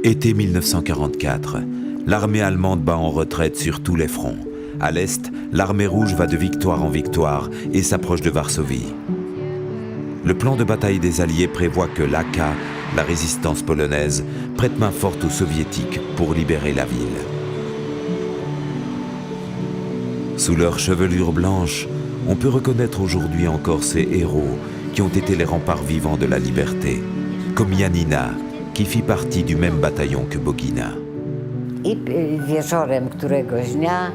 Été 1944, l'armée allemande bat en retraite sur tous les fronts. À l'est, l'armée rouge va de victoire en victoire et s'approche de Varsovie. Le plan de bataille des Alliés prévoit que l'AK, la résistance polonaise, prête main forte aux Soviétiques pour libérer la ville. Sous leur chevelure blanche, on peut reconnaître aujourd'hui encore ces héros qui ont été les remparts vivants de la liberté, comme Janina, qui fit partie du même bataillon que Bogina. I wieczorem któregoś dnia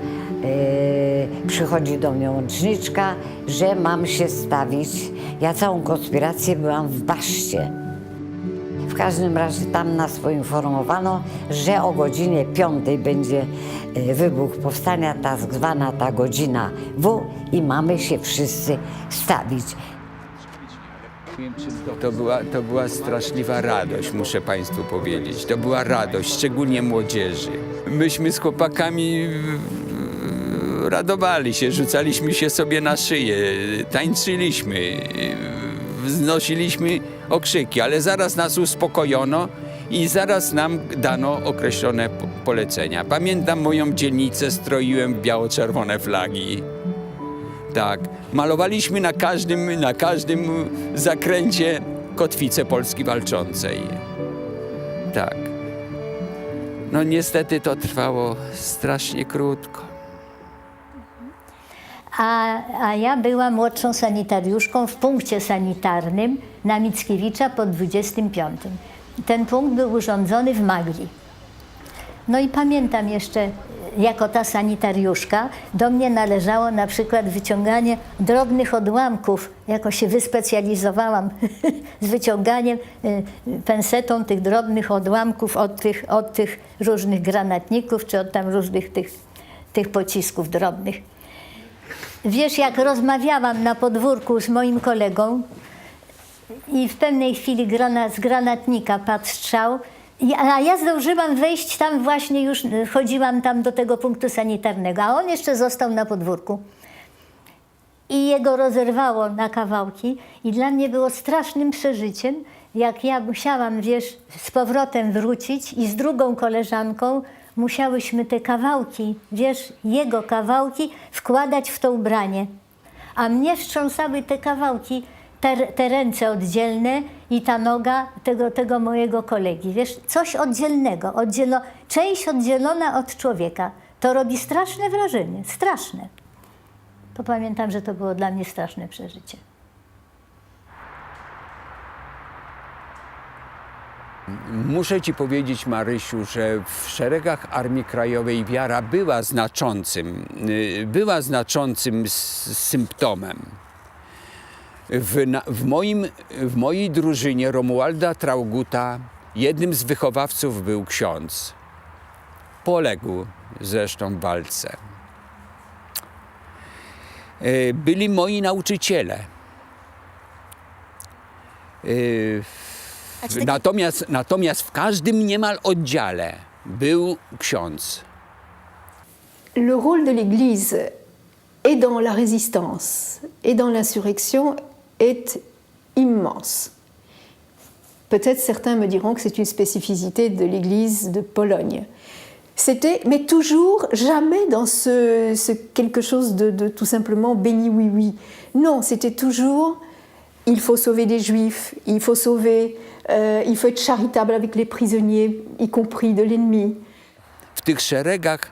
przychodzi do mnie łączniczka, że mam się stawić. Ja całą konspirację byłam w baszcie. W każdym razie tam nas poinformowano, że o godzinie 5 będzie wybuch powstania, tak zwana ta godzina W i mamy się wszyscy stawić. To była straszliwa radość, muszę Państwu powiedzieć. To była radość, szczególnie młodzieży. Myśmy z chłopakami radowali się, rzucaliśmy się sobie na szyję, tańczyliśmy, wznosiliśmy okrzyki, ale zaraz nas uspokojono i zaraz nam dano określone polecenia. Pamiętam moją dzielnicę, stroiłem w biało-czerwone flagi. Tak, malowaliśmy na każdym zakręcie kotwicę Polski walczącej. Tak. No niestety to trwało strasznie krótko. A ja byłam młodszą sanitariuszką w punkcie sanitarnym na Mickiewicza pod 25. Ten punkt był urządzony w Magli. No i pamiętam jeszcze, jako ta sanitariuszka, do mnie należało na przykład wyciąganie drobnych odłamków. Jako się wyspecjalizowałam z wyciąganiem pensetą tych drobnych odłamków od tych różnych granatników, czy od tam różnych tych pocisków drobnych. Wiesz, jak rozmawiałam na podwórku z moim kolegą i w pewnej chwili z granatnika padł strzał, a ja zdążyłam wejść tam właśnie, już chodziłam tam do tego punktu sanitarnego, a on jeszcze został na podwórku. I jego rozerwało na kawałki i dla mnie było strasznym przeżyciem, jak ja musiałam, wiesz, z powrotem wrócić i z drugą koleżanką musiałyśmy te kawałki, wiesz, jego kawałki wkładać w to ubranie. A mnie wstrząsały te kawałki, te ręce oddzielne i ta noga tego mojego kolegi. Wiesz, coś oddzielnego, część oddzielona od człowieka. To robi straszne wrażenie, straszne. To pamiętam, że to było dla mnie straszne przeżycie. Muszę Ci powiedzieć, Marysiu, że w szeregach Armii Krajowej wiara była znaczącym symptomem. W mojej drużynie Romualda Trauguta jednym z wychowawców był ksiądz. Poległ zresztą w walce. Byli moi nauczyciele. Natomiast w każdym niemal oddziale był ksiądz. Le rôle de l'Église et dans la résistance et dans l'insurrection est immense. Peut-être certains me diront que c'est une spécificité de l'Église de Pologne. C'était, mais toujours, jamais dans ce quelque chose de tout simplement béni oui-oui. Non, c'était toujours, il faut sauver des Juifs, il faut être charitable avec les prisonniers, y compris de l'ennemi. W tych szeregach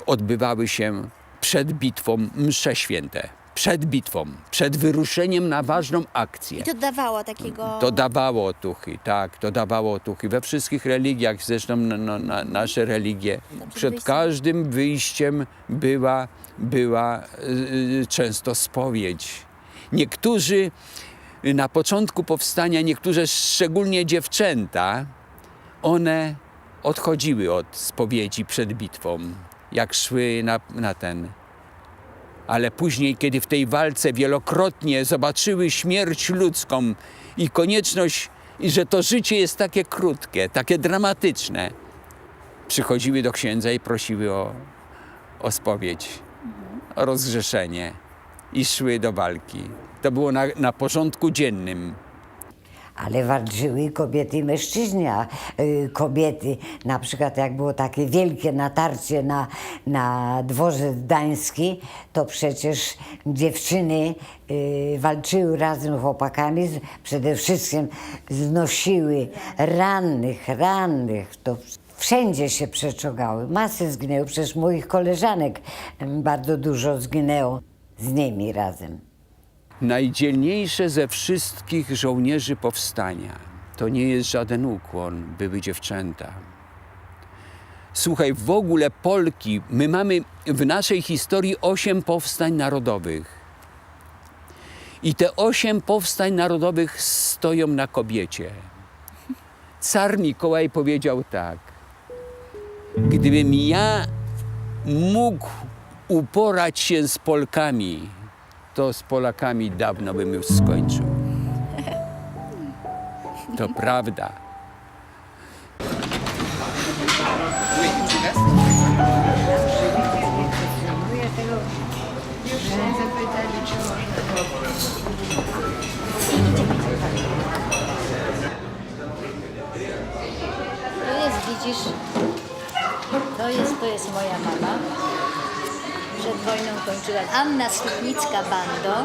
odbywały się przed bitwą msze święte. Przed bitwą, przed wyruszeniem na ważną akcję. I to dawało takiego... To dawało otuchy, tak, to dawało otuchy. We wszystkich religiach, zresztą nasze religie, przed każdym wyjściem była często spowiedź. Niektórzy na początku powstania, niektóre szczególnie dziewczęta, one odchodziły od spowiedzi przed bitwą, jak szły na ten. Ale później, kiedy w tej walce wielokrotnie zobaczyły śmierć ludzką i konieczność, i że to życie jest takie krótkie, takie dramatyczne, przychodziły do księdza i prosiły o spowiedź, o rozgrzeszenie i szły do walki. To było na porządku dziennym. ale walczyły kobiety i mężczyźni, a kobiety, na przykład jak było takie wielkie natarcie na dworzec gdański, to przecież dziewczyny walczyły razem z chłopakami, przede wszystkim znosiły rannych, to wszędzie się przeczogały, masy zginęły, przecież moich koleżanek bardzo dużo zginęło z nimi razem. Najdzielniejsze ze wszystkich żołnierzy powstania, to nie jest żaden ukłon, były dziewczęta. Słuchaj, w ogóle Polki, my mamy w naszej historii 8 powstań narodowych. I te 8 powstań narodowych stoją na kobiecie. Car Mikołaj powiedział tak: gdybym ja mógł uporać się z Polkami, to z Polakami dawno bym już skończył. To prawda. To jest, widzisz, to jest moja mama. Przed wojną kończyła. Anna Stupnicka-Bando.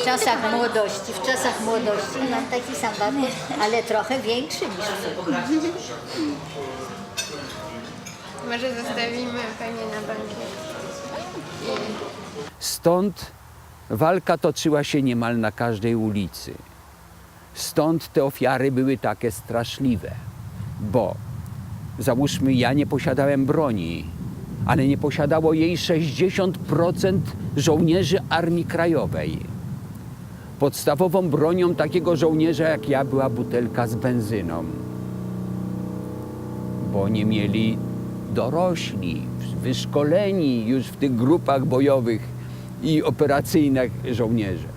W czasach młodości mam taki sam bartek, ale trochę większy niż ty. Może zostawimy Panię na bankiet. Stąd walka toczyła się niemal na każdej ulicy. Stąd te ofiary były takie straszliwe, bo załóżmy, ja nie posiadałem broni, ale nie posiadało jej 60% żołnierzy Armii Krajowej. Podstawową bronią takiego żołnierza jak ja była butelka z benzyną, bo nie mieli dorośli, wyszkoleni już w tych grupach bojowych i operacyjnych żołnierze.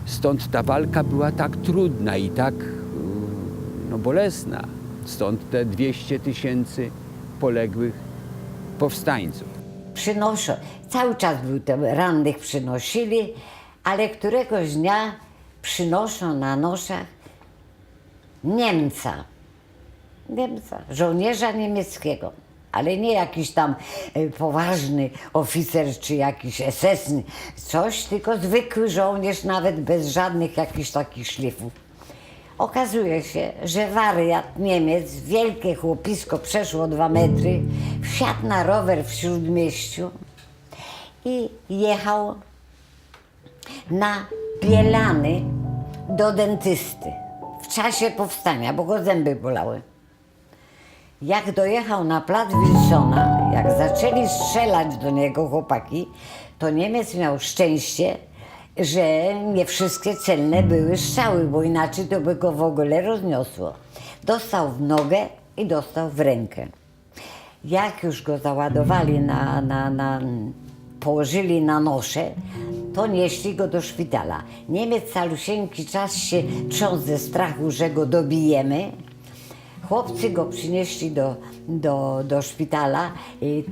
Stąd ta walka była tak trudna i tak bolesna. Stąd te 200 000 poległych powstańców. Przynoszą, cały czas był te rannych przynosili, ale któregoś dnia przynoszą na noszach Niemca, żołnierza niemieckiego, ale nie jakiś tam poważny oficer czy jakiś SS, coś, tylko zwykły żołnierz, nawet bez żadnych jakichś takich szlifów. Okazuje się, że wariat Niemiec, wielkie chłopisko, przeszło 2 metry, wsiadł na rower w Śródmieściu i jechał na Bielany do dentysty w czasie powstania, bo go zęby bolały. Jak dojechał na plac Wilsona, jak zaczęli strzelać do niego chłopaki, to Niemiec miał szczęście, że nie wszystkie celne były strzały, bo inaczej to by go w ogóle rozniosło. Dostał w nogę i dostał w rękę. Jak już go załadowali położyli na nosze, to nieśli go do szpitala. Niemiec calusieńki czas się trząsł ze strachu, że go dobijemy. Chłopcy go przynieśli do szpitala.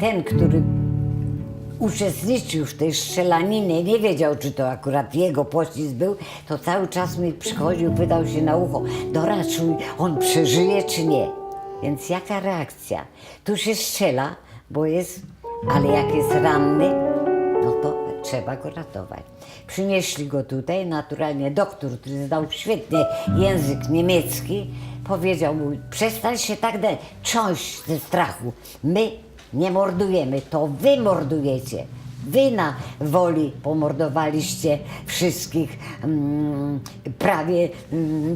Ten, który uczestniczył w tej strzelaninie, nie wiedział, czy to akurat jego poślizg był, to cały czas mi przychodził, pytał się na ucho: doraczuj, on przeżyje czy nie? Więc jaka reakcja? Tu się strzela, bo jest, ale jak jest ranny, no to trzeba go ratować. Przynieśli go tutaj, naturalnie doktor, który znał świetnie język niemiecki, powiedział mu: przestań się tak trząść ze strachu. My nie mordujemy, to wy mordujecie. Wy na Woli pomordowaliście wszystkich, prawie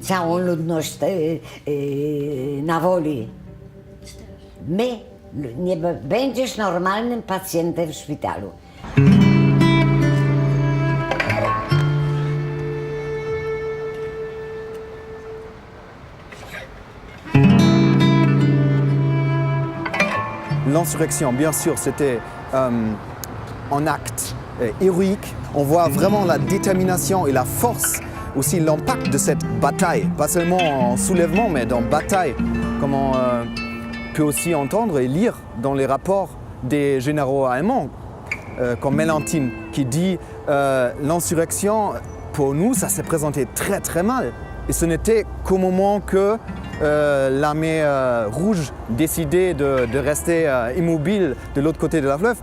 całą ludność na Woli. My, nie będziesz normalnym pacjentem w szpitalu. L'insurrection, bien sûr, c'était un acte héroïque. On voit vraiment la détermination et la force, aussi l'impact de cette bataille, pas seulement en soulèvement, mais dans bataille, comme on peut aussi entendre et lire dans les rapports des généraux allemands, comme Mellenthin, qui dit l'insurrection pour nous, ça s'est présenté très très mal. Et ce n'était qu'au moment que l'armée rouge décidait de rester immobile de l'autre côté de la fleuve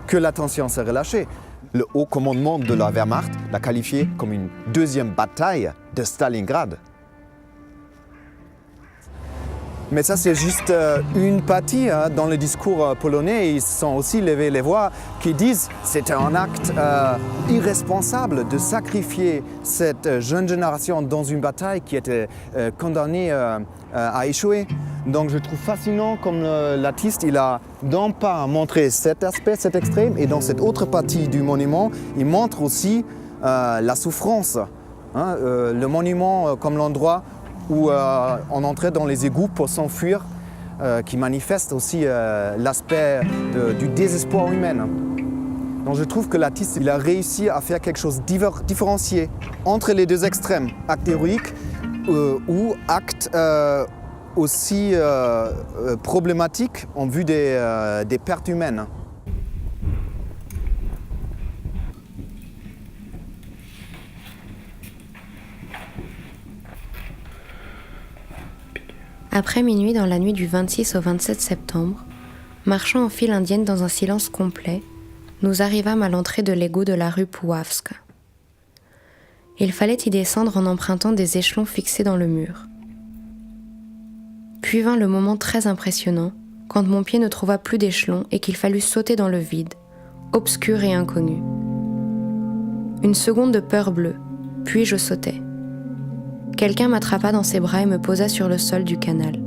que la tension s'est relâchée. Le haut commandement de la Wehrmacht l'a qualifié comme une deuxième bataille de Stalingrad. Mais ça, c'est juste une partie dans le discours polonais. Ils sont aussi levés les voix qui disent que c'était un acte irresponsable de sacrifier cette jeune génération dans une bataille qui était condamnée à échouer. Donc je trouve fascinant comme l'artiste, il a d'un pas montré cet aspect, cet extrême, et dans cette autre partie du monument, il montre aussi la souffrance. Le monument comme l'endroit où on entrait dans les égouts pour s'enfuir, qui manifeste aussi l'aspect du désespoir humain. Donc je trouve que l'artiste il a réussi à faire quelque chose de différencié entre les deux extrêmes, acte héroïque ou acte aussi problématique en vue des pertes humaines. Après minuit dans la nuit du 26 au 27 septembre, marchant en file indienne dans un silence complet, nous arrivâmes à l'entrée de l'égout de la rue Puławska. Il fallait y descendre en empruntant des échelons fixés dans le mur. Puis vint le moment très impressionnant, quand mon pied ne trouva plus d'échelon et qu'il fallut sauter dans le vide, obscur et inconnu. Une seconde de peur bleue, puis je sautai. Quelqu'un m'attrapa dans ses bras et me posa sur le sol du canal.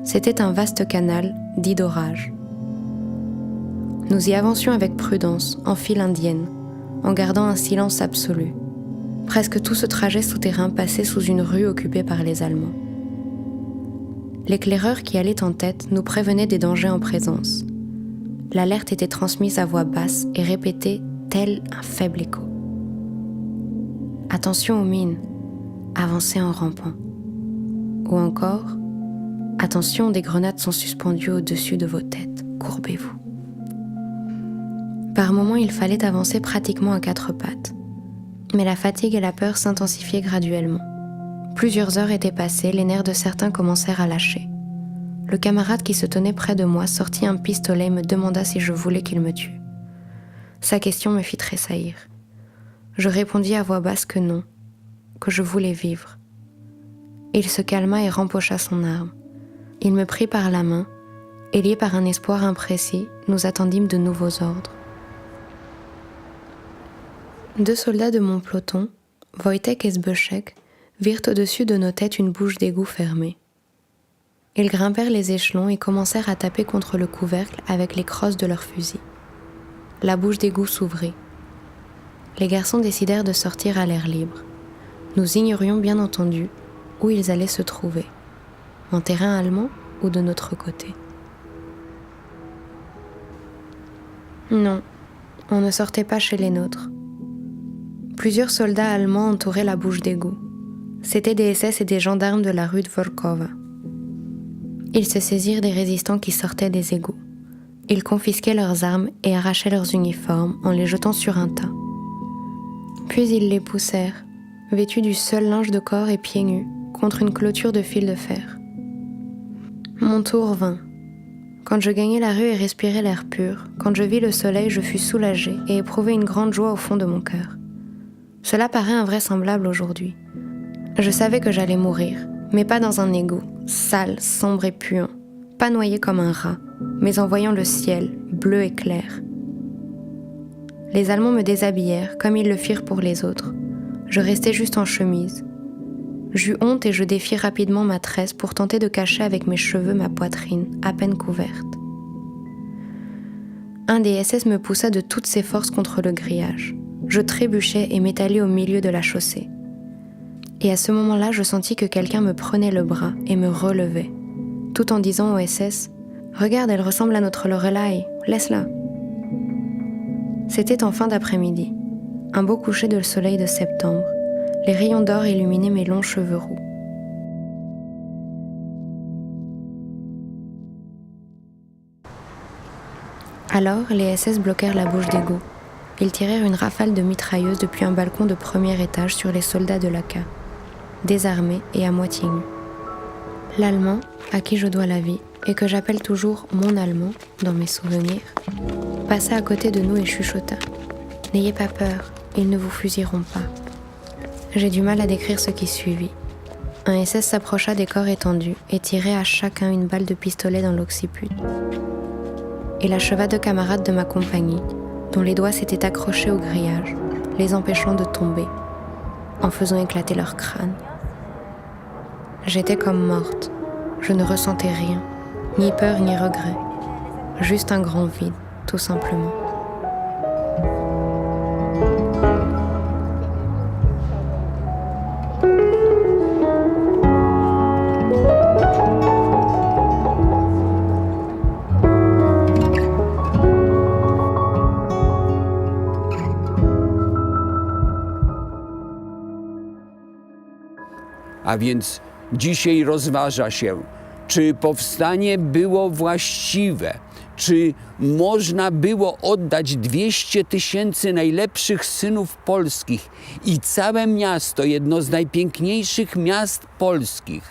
C'était un vaste canal, dit d'orage. Nous y avancions avec prudence, en file indienne, en gardant un silence absolu. Presque tout ce trajet souterrain passait sous une rue occupée par les Allemands. L'éclaireur qui allait en tête nous prévenait des dangers en présence. L'alerte était transmise à voix basse et répétée tel un faible écho. Attention aux mines, avancez en rampant. Ou encore, attention, des grenades sont suspendues au-dessus de vos têtes, courbez-vous. Par moments, il fallait avancer pratiquement à 4 pattes. Mais la fatigue et la peur s'intensifiaient graduellement. Plusieurs heures étaient passées, les nerfs de certains commencèrent à lâcher. Le camarade qui se tenait près de moi sortit un pistolet et me demanda si je voulais qu'il me tue. Sa question me fit tressaillir. Je répondis à voix basse que non, que je voulais vivre. Il se calma et rempocha son arme. Il me prit par la main, et lié par un espoir imprécis, nous attendîmes de nouveaux ordres. 2 soldats de mon peloton, Wojtek et Zbyszek, virent au-dessus de nos têtes une bouche d'égout fermée. Ils grimpèrent les échelons et commencèrent à taper contre le couvercle avec les crosses de leurs fusils. La bouche d'égout s'ouvrit. Les garçons décidèrent de sortir à l'air libre. Nous ignorions bien entendu où ils allaient se trouver, en terrain allemand ou de notre côté. Non, on ne sortait pas chez les nôtres. Plusieurs soldats allemands entouraient la bouche d'égout. C'étaient des SS et des gendarmes de la rue de Dworkowa. Ils se saisirent des résistants qui sortaient des égouts. Ils confisquaient leurs armes et arrachaient leurs uniformes en les jetant sur un tas. Puis ils les poussèrent, vêtus du seul linge de corps et pieds nus, contre une clôture de fil de fer. Mon tour vint. Quand je gagnai la rue et respirai l'air pur, quand je vis le soleil, je fus soulagée et éprouvai une grande joie au fond de mon cœur. Cela paraît invraisemblable aujourd'hui. Je savais que j'allais mourir, mais pas dans un égout, sale, sombre et puant, pas noyé comme un rat, mais en voyant le ciel, bleu et clair. Les Allemands me déshabillèrent, comme ils le firent pour les autres. Je restais juste en chemise. J'eus honte et je défis rapidement ma tresse pour tenter de cacher avec mes cheveux ma poitrine, à peine couverte. Un des SS me poussa de toutes ses forces contre le grillage. Je trébuchais et m'étalai au milieu de la chaussée. Et à ce moment-là, je sentis que quelqu'un me prenait le bras et me relevait, tout en disant au SS « Regarde, elle ressemble à notre Lorelai, laisse-la ». C'était en fin d'après-midi, un beau coucher de soleil de septembre. Les rayons d'or illuminaient mes longs cheveux roux. Alors, les SS bloquèrent la bouche d'égout. Ils tirèrent une rafale de mitrailleuses depuis un balcon de premier étage sur les soldats de l'AK, désarmés et à moitié nus. L'Allemand, à qui je dois la vie, et que j'appelle toujours mon Allemand dans mes souvenirs, passa à côté de nous et chuchota. « N'ayez pas peur, ils ne vous fusilleront pas. » J'ai du mal à décrire ce qui suivit. Un SS s'approcha des corps étendus et tirait à chacun une balle de pistolet dans l'occiput. Il acheva 2 camarades de ma compagnie, dont les doigts s'étaient accrochés au grillage, les empêchant de tomber, en faisant éclater leur crâne. J'étais comme morte. Je ne ressentais rien, ni peur ni regret. Juste un grand vide, tout simplement. A więc dzisiaj rozważa się, czy powstanie było właściwe, czy można było oddać 200 000 najlepszych synów polskich i całe miasto, jedno z najpiękniejszych miast polskich,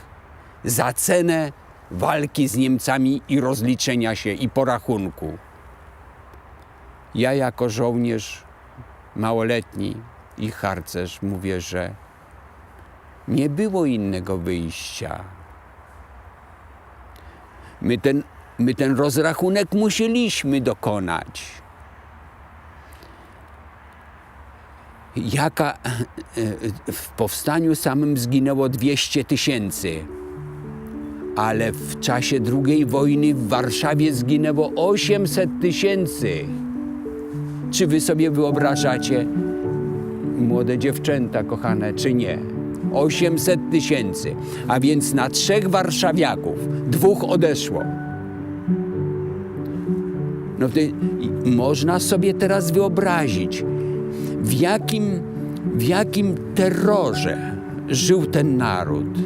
za cenę walki z Niemcami i rozliczenia się i porachunku. Ja jako żołnierz małoletni i harcerz mówię, że nie było innego wyjścia. My ten rozrachunek musieliśmy dokonać. W powstaniu samym zginęło 200 000, ale w czasie II wojny w Warszawie zginęło 800 000. Czy wy sobie wyobrażacie, młode dziewczęta kochane, czy nie? 800 000, a więc na 3 warszawiaków 2 odeszło. No to można sobie teraz wyobrazić, w jakim terrorze żył ten naród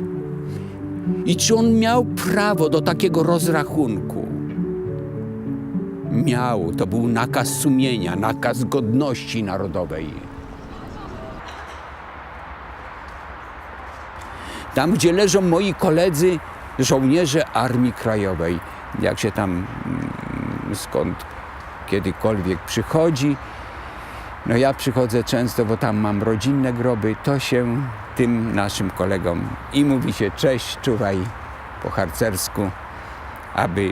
i czy on miał prawo do takiego rozrachunku. Miał, to był nakaz sumienia, nakaz godności narodowej. Tam, gdzie leżą moi koledzy, żołnierze Armii Krajowej, jak się tam skąd kiedykolwiek przychodzi, no ja przychodzę często, bo tam mam rodzinne groby, to się tym naszym kolegom i mówi się cześć, czuwaj po harcersku, aby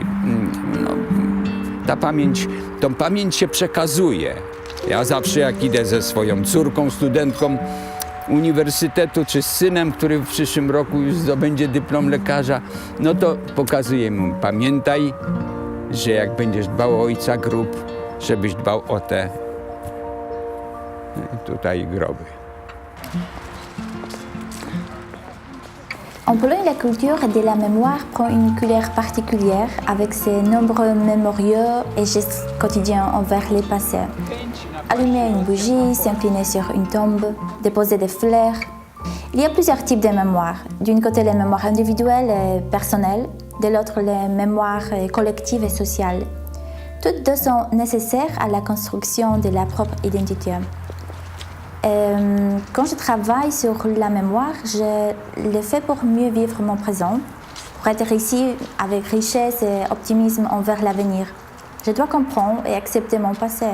tą pamięć się przekazuje. Ja zawsze jak idę ze swoją córką, studentką uniwersytetu, czy z synem, który w przyszłym roku już zdobędzie dyplom lekarza, no to pokazuję mu, pamiętaj, że jak będziesz dbał o ojca grób, żebyś dbał o te tutaj groby. En Pologne, la culture de la mémoire prend une couleur particulière avec ses nombreux mémoriaux et gestes quotidiens envers les passés. Allumer une bougie, s'incliner sur une tombe, déposer des fleurs. Il y a plusieurs types de mémoires. D'un côté, les mémoires individuelles et personnelles, de l'autre, les mémoires collectives et sociales. Toutes deux sont nécessaires à la construction de la propre identité. Quand je travaille sur la mémoire, je le fais pour mieux vivre mon présent, pour être ici avec richesse et optimisme envers l'avenir. Je dois comprendre et accepter mon passé.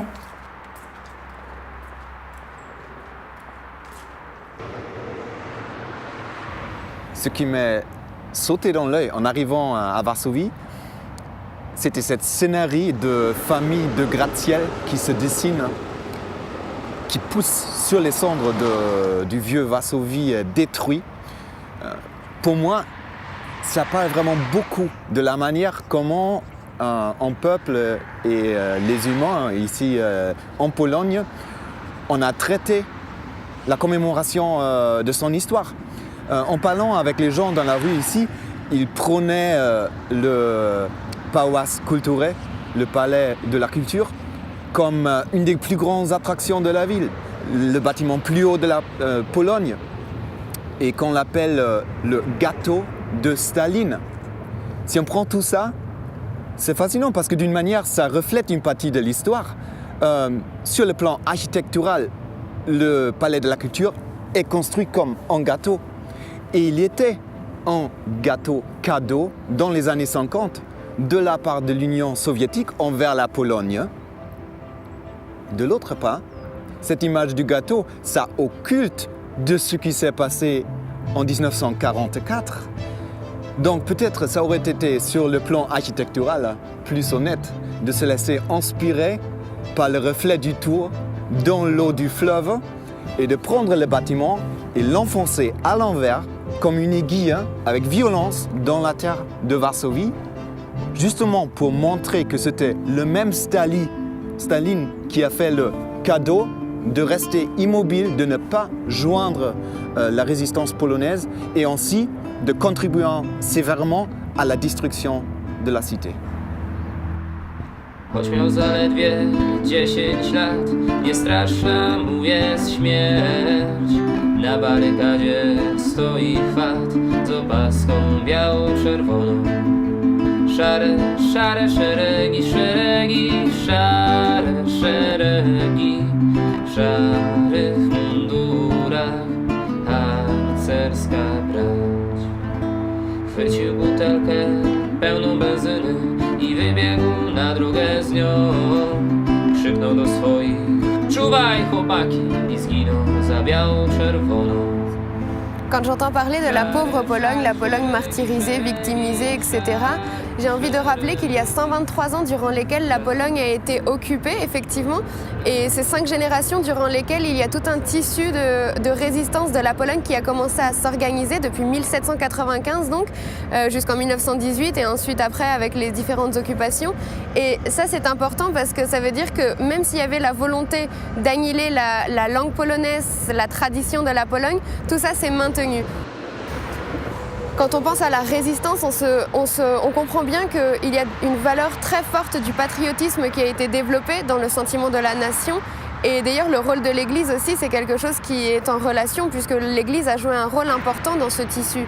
Ce qui m'est sauté dans l'œil en arrivant à Varsovie, c'était cette scénario de famille de gratte-ciel qui se dessine, qui pousse sur les cendres du vieux Varsovie détruit. Pour moi, ça parle vraiment beaucoup de la manière comment un peuple et les humains ici en Pologne, on a traité la commémoration de son histoire. En parlant avec les gens dans la rue ici, ils prônaient le Pałac Kultury, le palais de la culture, comme une des plus grandes attractions de la ville, le bâtiment plus haut de la Pologne, et qu'on l'appelle le gâteau de Staline. Si on prend tout ça, c'est fascinant parce que d'une manière, ça reflète une partie de l'histoire. sur le plan architectural, le Palais de la Culture est construit comme un gâteau. Et il était un gâteau cadeau dans les années 50 de la part de l'Union soviétique envers la Pologne. De l'autre part, cette image du gâteau, ça occulte de ce qui s'est passé en 1944. Donc peut-être ça aurait été sur le plan architectural plus honnête de se laisser inspirer par le reflet du tour dans l'eau du fleuve et de prendre le bâtiment et l'enfoncer à l'envers comme une aiguille avec violence dans la terre de Varsovie, justement pour montrer que c'était le même Staline qui a fait le cadeau de rester immobile, de ne pas joindre la résistance polonaise et ainsi de contribuer sévèrement à la destruction de la cité. Choć miał zaledwie 10 lat, nie straszna mu jest śmierć. Na barykadzie stoi fat z opaską biało-czerwoną. Szare, szare szeregi, szeregi, szare szeregi. W szarych mundurach harcerska brać. Chwycił butelkę pełną benzyny i wybiegł na drogę z nią. Krzyknął do swoich: czuwaj chłopaki, i zginął za biało-czerwoną. Quand j'entends parler de la pauvre Pologne, la Pologne martyrisée, victimisée, etc., j'ai envie de rappeler qu'il y a 123 ans durant lesquels la Pologne a été occupée, effectivement, et ces 5 générations durant lesquelles il y a tout un tissu de résistance de la Pologne qui a commencé à s'organiser depuis 1795, donc, jusqu'en 1918, et ensuite après avec les différentes occupations. Et ça, c'est important parce que ça veut dire que même s'il y avait la volonté d'annihiler la langue polonaise, la tradition de la Pologne, tout ça s'est maintenu. Quand on pense à la résistance, on comprend bien qu'il y a une valeur très forte du patriotisme qui a été développée dans le sentiment de la nation. Et d'ailleurs, le rôle de l'Église aussi, c'est quelque chose qui est en relation puisque l'Église a joué un rôle important dans ce tissu.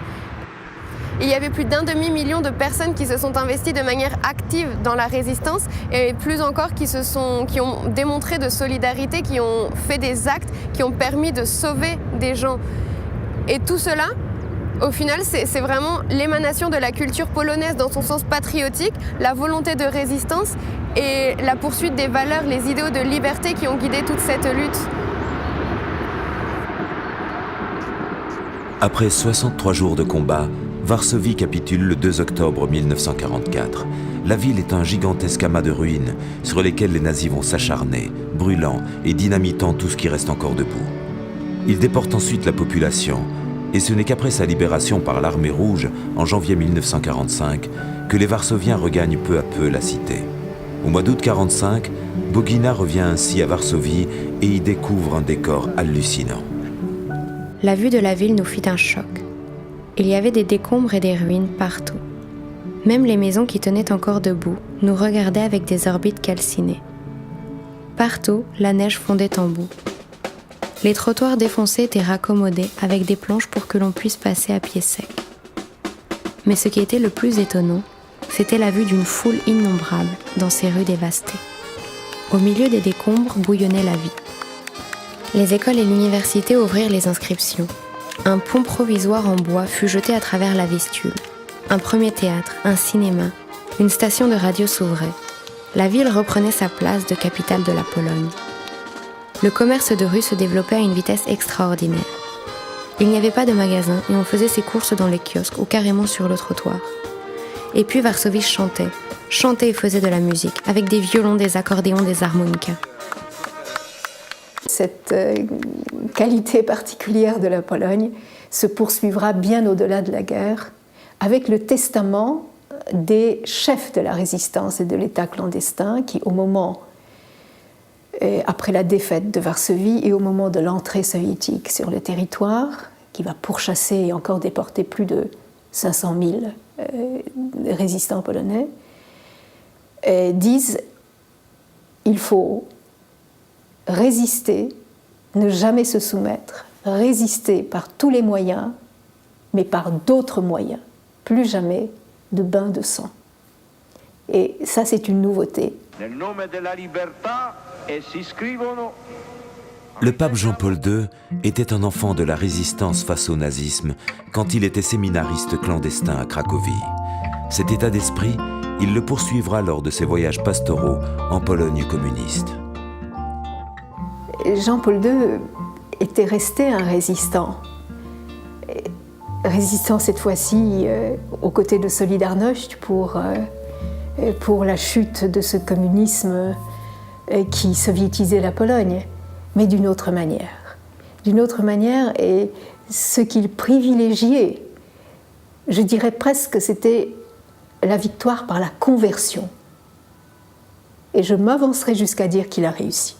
Il y avait plus d'1 demi-million de personnes qui se sont investies de manière active dans la résistance et plus encore qui ont démontré de solidarité, qui ont fait des actes, qui ont permis de sauver des gens. Et tout cela, au final, c'est vraiment l'émanation de la culture polonaise dans son sens patriotique, la volonté de résistance et la poursuite des valeurs, les idéaux de liberté qui ont guidé toute cette lutte. Après 63 jours de combat, Varsovie capitule le 2 octobre 1944. La ville est un gigantesque amas de ruines sur lesquelles les nazis vont s'acharner, brûlant et dynamitant tout ce qui reste encore debout. Ils déportent ensuite la population, et ce n'est qu'après sa libération par l'Armée rouge en janvier 1945 que les Varsoviens regagnent peu à peu la cité. Au mois d'août 1945, Bogina revient ainsi à Varsovie et y découvre un décor hallucinant. La vue de la ville nous fit un choc. Il y avait des décombres et des ruines partout. Même les maisons qui tenaient encore debout nous regardaient avec des orbites calcinées. Partout, la neige fondait en boue. Les trottoirs défoncés étaient raccommodés avec des planches pour que l'on puisse passer à pied sec. Mais ce qui était le plus étonnant, c'était la vue d'une foule innombrable dans ces rues dévastées. Au milieu des décombres bouillonnait la vie. Les écoles et l'université ouvrirent les inscriptions. Un pont provisoire en bois fut jeté à travers la Vistule. Un premier théâtre, un cinéma, une station de radio s'ouvrait. La ville reprenait sa place de capitale de la Pologne. Le commerce de rue se développait à une vitesse extraordinaire. Il n'y avait pas de magasin et on faisait ses courses dans les kiosques ou carrément sur le trottoir. Et puis Varsovie chantait et faisait de la musique, avec des violons, des accordéons, des harmonicas. Cette qualité particulière de la Pologne se poursuivra bien au-delà de la guerre, avec le testament des chefs de la résistance et de l'État clandestin qui, au moment après la défaite de Varsovie et au moment de l'entrée soviétique sur le territoire, qui va pourchasser et encore déporter plus de 500 000 résistants polonais, disent il faut résister, ne jamais se soumettre, résister par tous les moyens, mais par d'autres moyens, plus jamais de bain de sang. Et ça, c'est une nouveauté. Nel nome della libertà Le pape Jean-Paul II était un enfant de la résistance face au nazisme quand il était séminariste clandestin à Cracovie. Cet état d'esprit, il le poursuivra lors de ses voyages pastoraux en Pologne communiste. Jean-Paul II était resté un résistant. Résistant cette fois-ci aux côtés de Solidarność pour la chute de ce communisme qui soviétisait la Pologne, mais d'une autre manière. D'une autre manière, et ce qu'il privilégiait, je dirais presque que c'était la victoire par la conversion. Et je m'avancerai jusqu'à dire qu'il a réussi.